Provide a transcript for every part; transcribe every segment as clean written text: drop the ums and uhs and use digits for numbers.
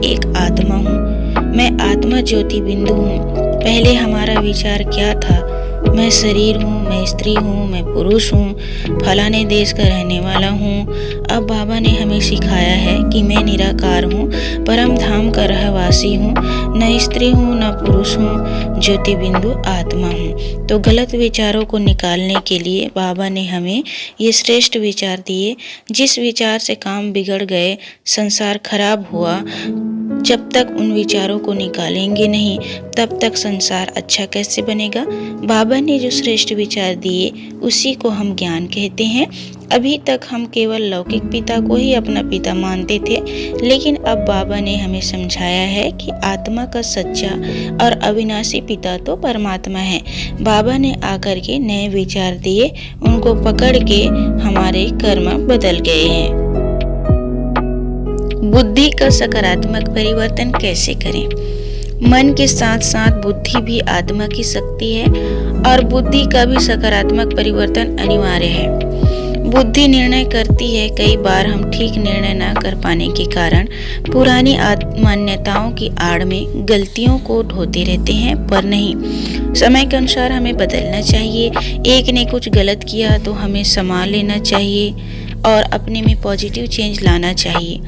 एक आत्मा हूँ। मैं आत्मा ज्योति बिंदु हूँ। पहले हमारा विचार क्या था? मैं शरीर हूँ, मैं स्त्री हूँ, मैं पुरुष हूँ, फलाने देश का रहने वाला हूँ। अब बाबा ने हमें सिखाया है कि मैं निराकार हूँ, परम धाम का रहवासी हूँ, न स्त्री हूँ न पुरुष हूँ, ज्योति बिंदु आत्मा हूँ। तो गलत विचारों को निकालने के लिए बाबा ने हमें ये श्रेष्ठ विचार दिए। जिस विचार से काम बिगड़ गए, संसार खराब हुआ, जब तक उन विचारों को निकालेंगे नहीं तब तक संसार अच्छा कैसे बनेगा। बाबा ने जो श्रेष्ठ विचार दिए उसी को हम ज्ञान कहते हैं। अभी तक हम केवल लौकिक पिता को ही अपना पिता मानते थे, लेकिन अब बाबा ने हमें समझाया है कि आत्मा का सच्चा और अविनाशी पिता तो परमात्मा है। बाबा ने आकर के नए विचार दिए, उनको पकड़ के हमारे कर्म बदल गए हैं। बुद्धि का सकारात्मक परिवर्तन कैसे करें? मन के साथ साथ बुद्धि भी आत्मा की शक्ति है और बुद्धि का भी सकारात्मक परिवर्तन अनिवार्य है। बुद्धि निर्णय करती है। कई बार हम ठीक निर्णय न कर पाने के कारण पुरानी मान्यताओं की आड़ में गलतियों को ढोते रहते हैं, पर नहीं, समय के अनुसार हमें बदलना चाहिए। एक ने कुछ गलत किया तो हमें संभाल लेना चाहिए और अपने में पॉजिटिव चेंज लाना चाहिए।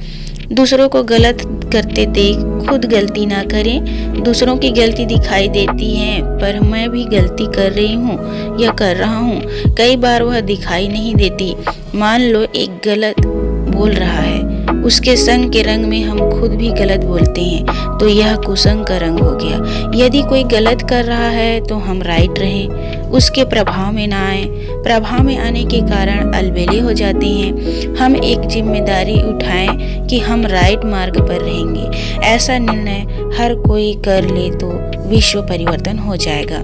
दूसरों को गलत करते देख खुद गलती ना करें। दूसरों की गलती दिखाई देती है, पर मैं भी गलती कर रही हूँ या कर रहा हूँ, कई बार वह दिखाई नहीं देती। मान लो एक गलत बोल रहा है, उसके संग के रंग में हम खुद भी गलत बोलते हैं तो यह कुसंग का रंग हो गया। यदि कोई गलत कर रहा है तो हम राइट रहें, उसके प्रभाव में ना आए। प्रभाव में आने के कारण अलबेले हो जाते हैं। हम एक जिम्मेदारी उठाएं कि हम राइट मार्ग पर रहेंगे। ऐसा निर्णय हर कोई कर ले तो विश्व परिवर्तन हो जाएगा।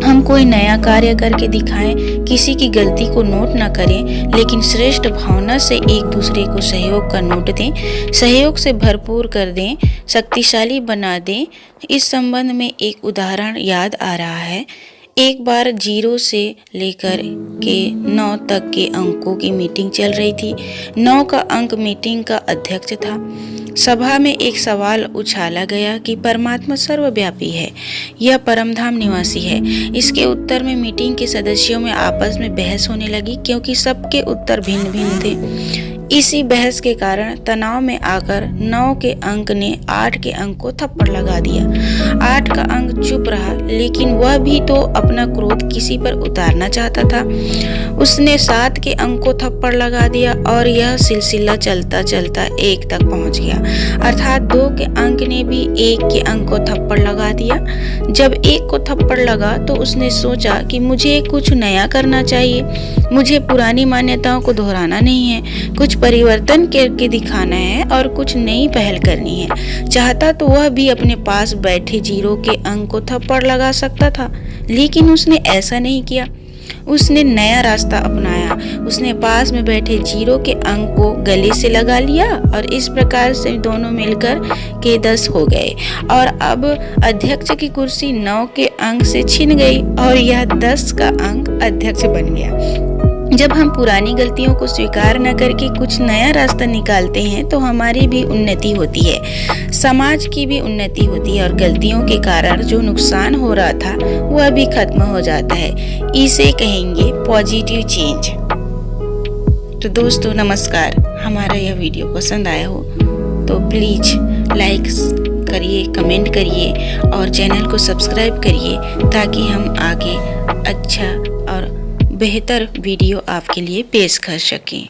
हम कोई नया कार्य करके दिखाएं, किसी की गलती को नोट न करें, लेकिन श्रेष्ठ भावना से एक दूसरे को सहयोग का नोट दें, सहयोग से भरपूर कर दें, शक्तिशाली बना दें। इस संबंध में एक उदाहरण याद आ रहा है। एक बार 0 से लेकर के 9 तक के अंकों की मीटिंग चल रही थी। 9 का अंक मीटिंग का अध्यक्ष था। सभा में एक सवाल उछाला गया कि परमात्मा सर्वव्यापी है, यह परमधाम निवासी है। इसके उत्तर में मीटिंग के सदस्यों में आपस में बहस होने लगी, क्योंकि सबके उत्तर भिन्न भिन्न थे। इसी बहस के कारण तनाव में आकर 9 के अंक ने 8 के अंक को थप्पड़ लगा दिया। 8 का अंक चुप रहा, लेकिन वह भी तो अपना क्रोध किसी पर उतारना चाहता था। उसने 7 के अंक को थप्पड़ लगा दिया और यह सिलसिला चलता चलता 1 तक पहुंच गया। अर्थात 2 के अंक ने भी 1 के अंक को थप्पड़ लगा दिया। जब 1 को थप्पड़ लगा तो उसने सोचा कि मुझे कुछ नया करना चाहिए, मुझे पुरानी मान्यताओं को दोहराना नहीं है, कुछ परिवर्तन करके दिखाना है और कुछ नई पहल करनी है। चाहता तो वह भी अपने पास बैठे 0 के अंक को थप्पड़ लगा सकता था, लेकिन उसने ऐसा नहीं किया। उसने नया रास्ता अपनाया। उसने पास में बैठे 0 के अंक को गले से लगा लिया और इस प्रकार से दोनों मिलकर के 10 हो गए और अब अध्यक्ष की कुर्सी 9 के अंक से छिन गई और यह 10 का अंक अध्यक्ष बन गया। जब हम पुरानी गलतियों को स्वीकार न करके कुछ नया रास्ता निकालते हैं तो हमारी भी उन्नति होती है, समाज की भी उन्नति होती है और गलतियों के कारण जो नुकसान हो रहा था वह भी खत्म हो जाता है। इसे कहेंगे पॉजिटिव चेंज। तो दोस्तों नमस्कार, हमारा यह वीडियो पसंद आया हो तो प्लीज लाइक करिए, कमेंट करिए और चैनल को सब्सक्राइब करिए ताकि हम आगे अच्छा और बेहतर वीडियो आपके लिए पेश कर सकें।